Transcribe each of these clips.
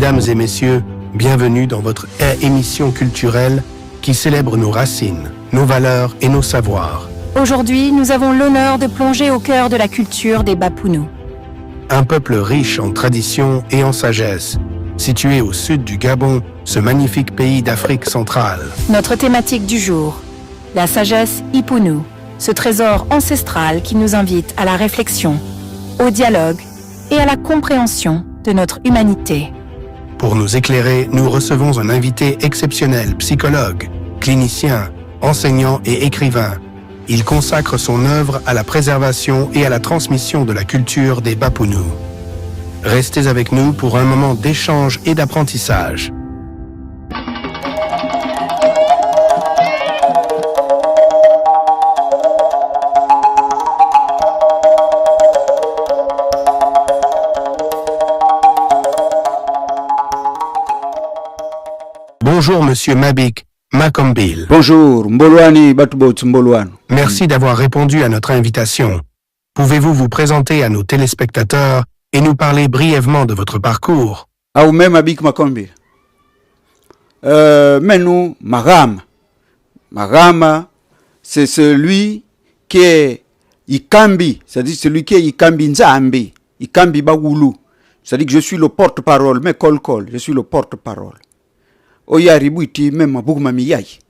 Mesdames et messieurs, bienvenue dans votre émission culturelle qui célèbre nos racines, nos valeurs et nos savoirs. Aujourd'hui, nous avons l'honneur de plonger au cœur de la culture des Bapounou. Un peuple riche en traditions et en sagesse, situé au sud du Gabon, ce magnifique pays d'Afrique centrale. Notre thématique du jour, la sagesse Ipounou, ce trésor ancestral qui nous invite à la réflexion, au dialogue et à la compréhension de notre humanité. Pour nous éclairer, nous recevons un invité exceptionnel, psychologue, clinicien, enseignant et écrivain. Il consacre son œuvre à la préservation et à la transmission de la culture des Bapounou. Restez avec nous pour un moment d'échange et d'apprentissage. Bonjour Monsieur Mabik Makambil. Bonjour, Mbolwani Batubot Mbolwan. Merci d'avoir répondu à notre invitation. Pouvez-vous vous présenter à nos téléspectateurs et nous parler brièvement de votre parcours? Aoume Mabik Makambi. Menou Marama. Marama, c'est celui qui est Ikambi, c'est-à-dire celui qui est Ikambi Nzambi, Ikambi Bagoulou. C'est-à-dire que je suis le porte-parole, mais Kol, je suis le porte-parole. Oya ribuiti même buguma miyai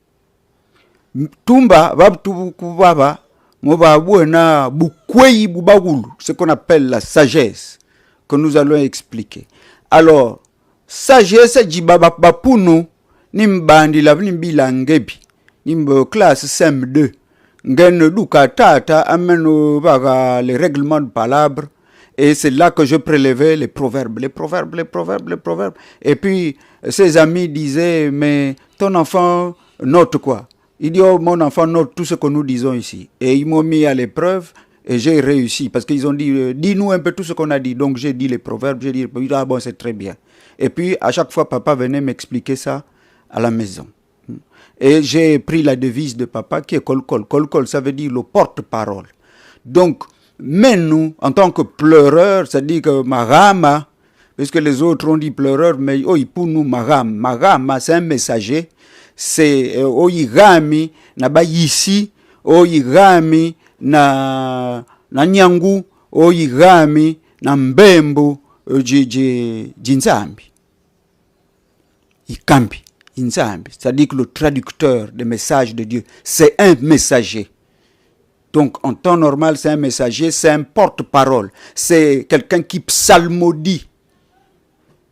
tumba bababa moba buena bukwei bubagulu, ce qu'on appelle la sagesse que nous allons expliquer. Alors sagesse jibaba bapunu nimbandi la nimbila ngebi nimbo classe CM2 ngene duka tata ameno baga les règlements de palabres. Et c'est là que je prélevais les proverbes. Et puis, ses amis disaient, mais ton enfant note quoi? Il dit, oh, mon enfant note tout ce que nous disons ici. Et ils m'ont mis à l'épreuve et j'ai réussi. Parce qu'ils ont dit, dis-nous un peu tout ce qu'on a dit. Donc, j'ai dit les proverbes, j'ai dit, ah bon, c'est très bien. Et puis, à chaque fois, papa venait m'expliquer ça à la maison. Et j'ai pris la devise de papa qui est Kol-Kol. Kol-Kol, ça veut dire le porte-parole. Donc, mais nous, en tant que pleureurs, c'est-à-dire que Marama, puisque les autres ont dit pleureur, mais pour nous, Marama, c'est un messager, c'est Oyigami, na Bayisi, Oyigami, na Nyangu, Oyigami, na Mbembo, Jinzambi. Ikambi, Inzambi, c'est-à-dire que le traducteur des messages de Dieu, c'est un messager. Donc, en temps normal, c'est un messager, c'est un porte-parole. C'est quelqu'un qui psalmodie.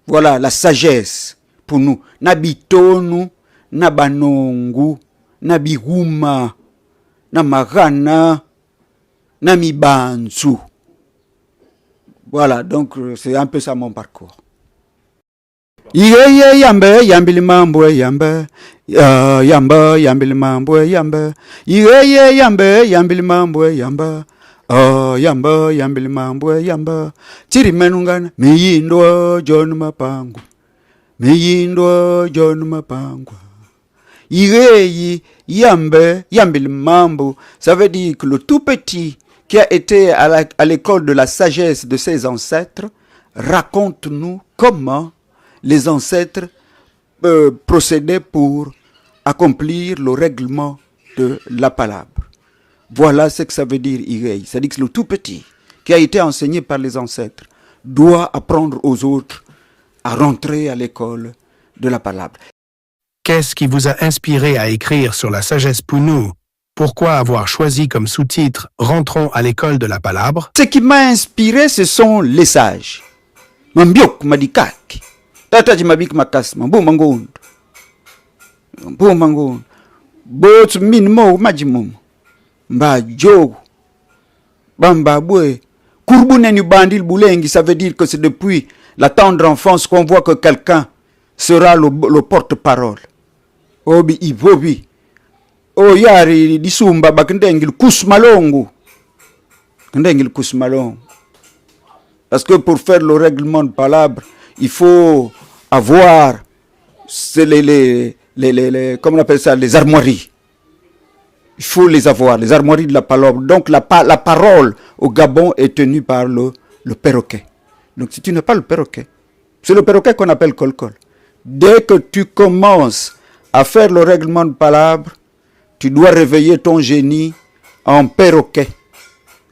Voilà, la sagesse pour nous. Nabitonu, nabanongu, nabiguma, namagana, namibansu. Voilà, donc c'est un peu ça mon parcours. Yeye yambe yambili mambo yambe yamba yambili mambo yambe yeye yambe yambili mambo yamba yamba yambili mambo yamba chiri menungana miyindo John Mapangu yeye yambe yambili mambo, ça veut dire que le tout petit qui a été à l'école de la sagesse de ses ancêtres raconte-nous comment les ancêtres procédaient pour accomplir le règlement de la palabre. Voilà ce que ça veut dire Irei. C'est-à-dire que le tout petit qui a été enseigné par les ancêtres doit apprendre aux autres à rentrer à l'école de la palabre. Qu'est-ce qui vous a inspiré à écrire sur la sagesse Pounou? Pourquoi avoir choisi comme sous-titre « Rentrons à l'école de la palabre » ? Ce qui m'a inspiré, ce sont les sages. Mambiok Madikaki. Tata Jimabik Makas, Mambo Mangound. Bots Minmo Majimum. Mba Jo. Bamba Boué. Kourbounen Bandil Boulengi, ça veut dire que c'est depuis la tendre enfance qu'on voit que quelqu'un sera le porte-parole. Obi Ivobi. O Yari Disumba Bakendengil Kousmalongo. Kendengil Kousmalongo. Parce que pour faire le règlement de palabre, il faut avoir comment on appelle ça, les armoiries. Il faut les avoir, les armoiries de la palabre. Donc la parole au Gabon est tenue par le perroquet. Donc si tu n'as pas le perroquet, C'est le perroquet qu'on appelle col-col. Dès que tu commences à faire le règlement de palabre, tu dois réveiller ton génie en perroquet,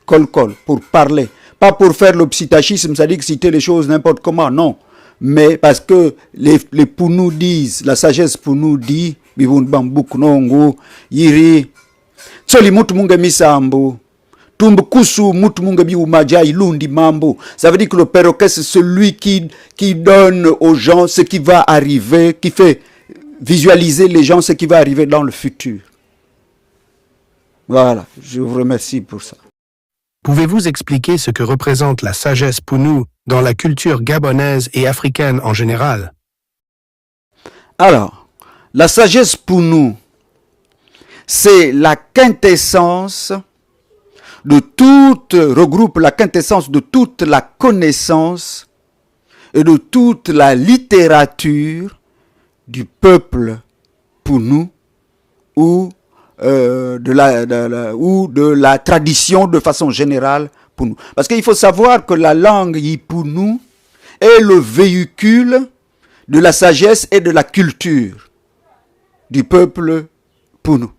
col-col, pour parler. Pas pour faire le psittachisme, c'est-à-dire citer les choses n'importe comment, non. Mais parce que les Pounou disent, la sagesse Pounou dit, Bibun Bambuk Nongo, Yiri, Tsoli Mutumunga Misambo, Tumbukusu Mutumunga Biumaja Ilundi Mambo. Ça veut dire que le perroquet, c'est celui qui donne aux gens ce qui va arriver, qui fait visualiser les gens ce qui va arriver dans le futur. Voilà, je vous remercie pour ça. Pouvez-vous expliquer ce que représente la sagesse Pounou dans la culture gabonaise et africaine en général? Alors, la sagesse Pounou, c'est la quintessence de toute, regroupe la quintessence de toute la connaissance et de toute la littérature du peuple Pounou ou de la tradition de façon générale Pounou. Parce qu'il faut savoir que la langue Yipounou est le véhicule de la sagesse et de la culture du peuple Pounou.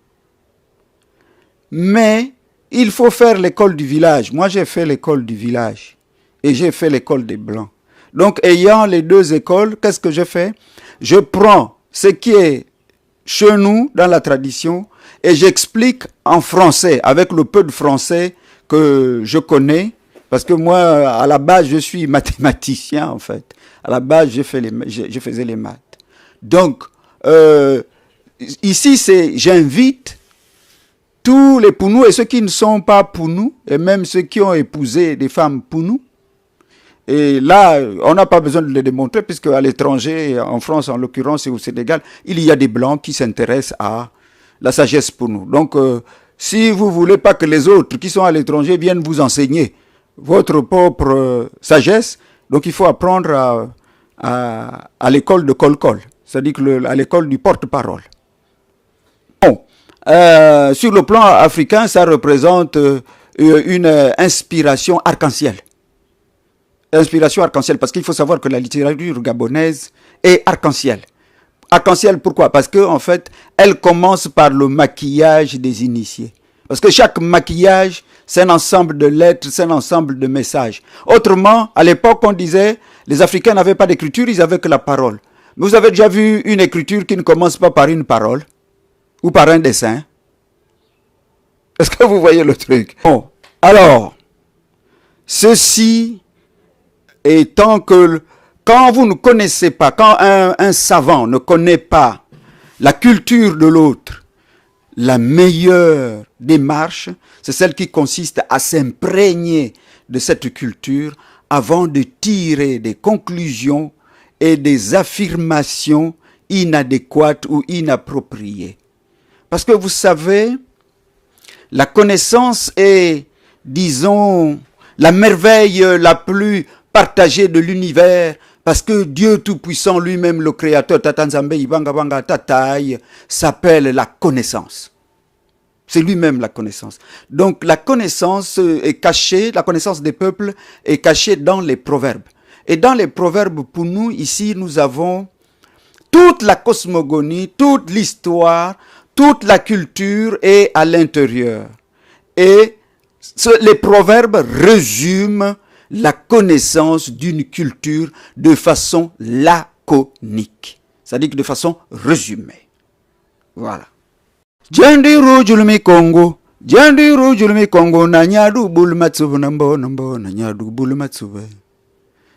Mais il faut faire l'école du village. Moi, j'ai fait l'école du village et j'ai fait l'école des Blancs. Donc, ayant les deux écoles, qu'est-ce que je fais? Je prends ce qui est chez nous dans la tradition et j'explique en français, avec le peu de français que je connais, parce que moi, à la base, je suis mathématicien, en fait. À la base, je faisais les maths. Donc, ici, j'invite tous les Pounous et ceux qui ne sont pas Pounous, et même ceux qui ont épousé des femmes Pounous. Et là, on n'a pas besoin de le démontrer, puisque à l'étranger, en France en l'occurrence et au Sénégal, il y a des Blancs qui s'intéressent à la sagesse Pounou. Donc, si vous ne voulez pas que les autres qui sont à l'étranger viennent vous enseigner votre propre sagesse, donc il faut apprendre à l'école de Col-Col, c'est-à-dire à l'école du porte-parole. Bon, sur le plan africain, ça représente une inspiration arc-en-ciel. Inspiration arc-en-ciel, parce qu'il faut savoir que la littérature gabonaise est arc-en-ciel. Arc-en-ciel, pourquoi? Parce que en fait, elle commence par le maquillage des initiés. Parce que chaque maquillage, c'est un ensemble de lettres, c'est un ensemble de messages. Autrement, à l'époque, on disait, les Africains n'avaient pas d'écriture, ils avaient que la parole. Mais vous avez déjà vu une écriture qui ne commence pas par une parole ou par un dessin? Est-ce que vous voyez le truc? Bon, alors, ceci étant que quand vous ne connaissez pas, quand un savant ne connaît pas la culture de l'autre, la meilleure démarche, c'est celle qui consiste à s'imprégner de cette culture avant de tirer des conclusions et des affirmations inadéquates ou inappropriées. Parce que vous savez, la connaissance est, disons, la merveille la plus partagée de l'univers, parce que Dieu Tout-Puissant lui-même, le Créateur, Tatanzambe, Ibanga Banga, Tataï, s'appelle la connaissance. C'est lui-même la connaissance. Donc la connaissance est cachée, la connaissance des peuples est cachée dans les proverbes. Et dans les proverbes, pour nous, ici, nous avons toute la cosmogonie, toute l'histoire, toute la culture est à l'intérieur. Et les proverbes résument la connaissance d'une culture de façon laconique. C'est-à-dire de façon résumée. Voilà. Jandiru julmi Congo, Jandiru julmi Congo, Nanyadu bulmatsubu nambo nambo, Nanyadu bulmatsube.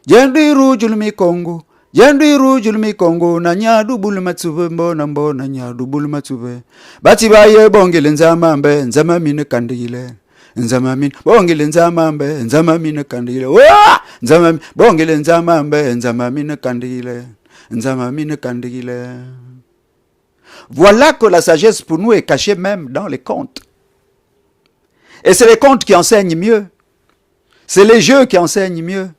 Jandiru julmi Congo, Jandiru julmi Congo, Nanyadu bulmatsube mbo nambo, Nanyadu bulmatsube. Batibaye bongile nzamambe, nzamamine kandile. Nzamamine bongile nzamambe, nzamamine kandile. Nzamamine bongile nzamambe, nzamamine kandile. Nzamamine kandile. Voilà que la sagesse pour nous est cachée même dans les contes. Et c'est les contes qui enseignent mieux. C'est les jeux qui enseignent mieux.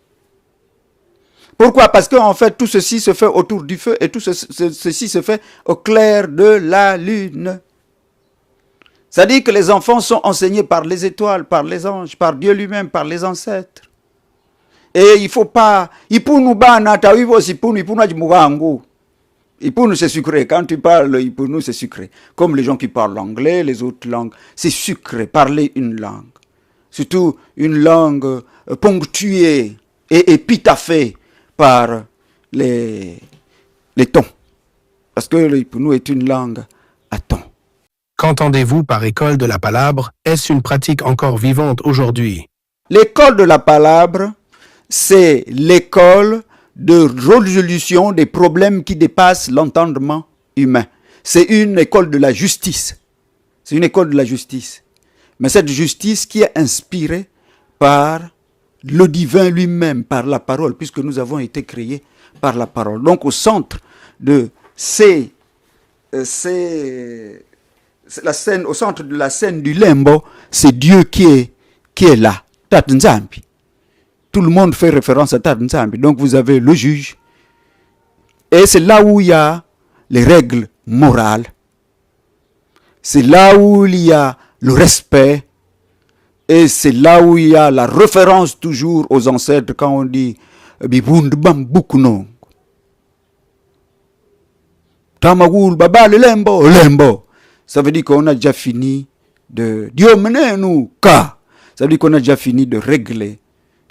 Pourquoi? Parce qu'en fait, tout ceci se fait autour du feu et tout ceci se fait au clair de la lune. C'est-à-dire que les enfants sont enseignés par les étoiles, par les anges, par Dieu lui-même, par les ancêtres. Et il faut pas... Ipunu bana, tawivo sipunu, ipunu ajimugangu. Ipunu c'est sucré. Quand tu parles Ipunu, c'est sucré. Comme les gens qui parlent l'anglais, les autres langues, c'est sucré. Parler une langue. Surtout une langue ponctuée et épitaffée par les tons. Parce que le Ipunu est une langue à tons. Qu'entendez-vous par école de la palabre? Est-ce une pratique encore vivante aujourd'hui? L'école de la palabre, c'est l'école de résolution des problèmes qui dépassent l'entendement humain. C'est une école de la justice. C'est une école de la justice. Mais cette justice qui est inspirée par le divin lui-même, par la parole, puisque nous avons été créés par la parole. Donc au centre de la scène, au centre de la scène du limbo, c'est Dieu qui est là. Tat Nzambi. Tout le monde fait référence à Tat Nzambi. Donc vous avez le juge. Et c'est là où il y a les règles morales. C'est là où il y a le respect. Et c'est là où il y a la référence toujours aux ancêtres quand on dit Bibund Bambukno. Tamagul Baba le lembo. Ça veut dire qu'on a déjà fini de Dieu menez-nous ka. Ça veut dire qu'on a déjà fini de régler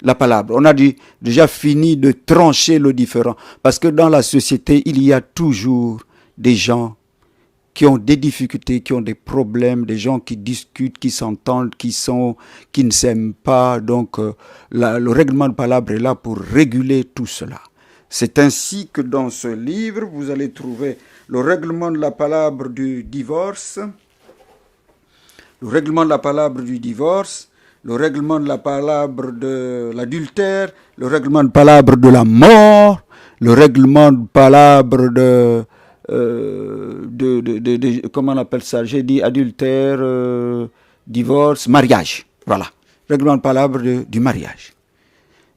la palabre. On a déjà fini de trancher le différend. Parce que dans la société, il y a toujours des gens qui ont des difficultés, qui ont des problèmes, des gens qui discutent, qui s'entendent, qui ne s'aiment pas. Donc, le règlement de palabre est là pour réguler tout cela. C'est ainsi que dans ce livre, vous allez trouver le règlement de la palabre du divorce, le règlement de la palabre du divorce, le règlement de la palabre de l'adultère, le règlement de palabre de la mort, le règlement de palabre de comment on appelle ça? J'ai dit adultère, divorce, mariage. Voilà, règlement de palabre du mariage.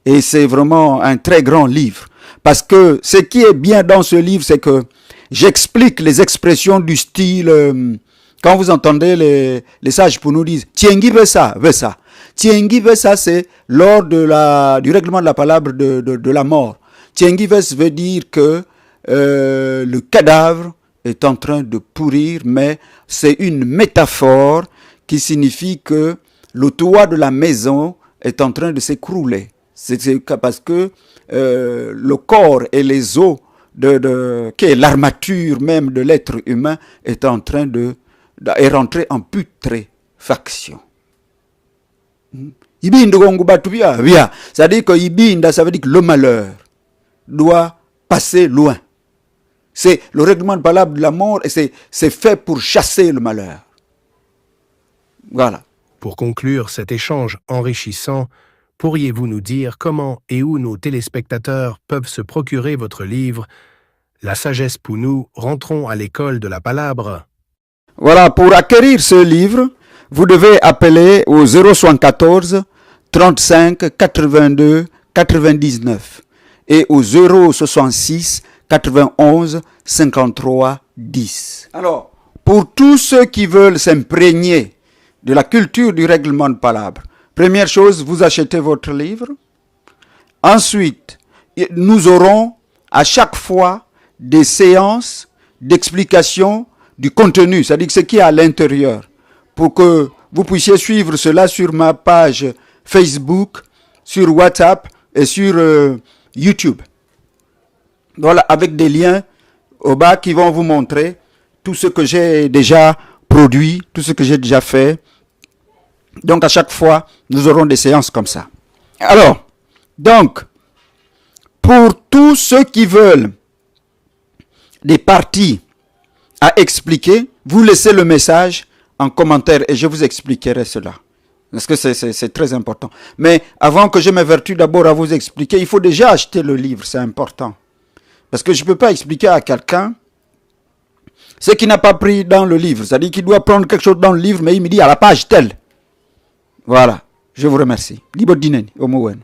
Et c'est vraiment un très grand livre. Parce que ce qui est bien dans ce livre, c'est que j'explique les expressions du style... quand vous entendez les sages pour nous dire « Tiengi veut ça, veut ça ». Tiengi veut ça, c'est lors du règlement de la palabre de la mort. Tiengi veut dire que le cadavre est en train de pourrir, mais c'est une métaphore qui signifie que le toit de la maison est en train de s'écrouler. C'est parce que le corps et les os, qui est l'armature même de l'être humain, est rentré en putréfaction. C'est-à-dire que ibinda, ça veut dire que le malheur doit passer loin. C'est le règlement de palabre de la mort et c'est fait pour chasser le malheur. Voilà. Pour conclure cet échange enrichissant, pourriez-vous nous dire comment et où nos téléspectateurs peuvent se procurer votre livre « La sagesse Pounou, rentrons à l'école de la palabre ». Voilà, pour acquérir ce livre, vous devez appeler au 074 35 82 99 et au 066 91 53 10. Alors, pour tous ceux qui veulent s'imprégner de la culture du règlement de palabre, première chose, vous achetez votre livre. Ensuite, nous aurons à chaque fois des séances d'explication du contenu, c'est-à-dire ce qui est à l'intérieur, pour que vous puissiez suivre cela sur ma page Facebook, sur WhatsApp et sur YouTube. Voilà, avec des liens au bas qui vont vous montrer tout ce que j'ai déjà produit, tout ce que j'ai déjà fait. Donc à chaque fois, nous aurons des séances comme ça. Alors, donc, pour tous ceux qui veulent des parties à expliquer, vous laissez le message en commentaire et je vous expliquerai cela. Parce que c'est très important. Mais avant que je m'évertue d'abord à vous expliquer, il faut déjà acheter le livre, c'est important. Parce que je ne peux pas expliquer à quelqu'un ce qui n'a pas pris dans le livre. C'est-à-dire qu'il doit prendre quelque chose dans le livre, mais il me dit à la page telle. Voilà, je vous remercie. Libo dineni, omowen.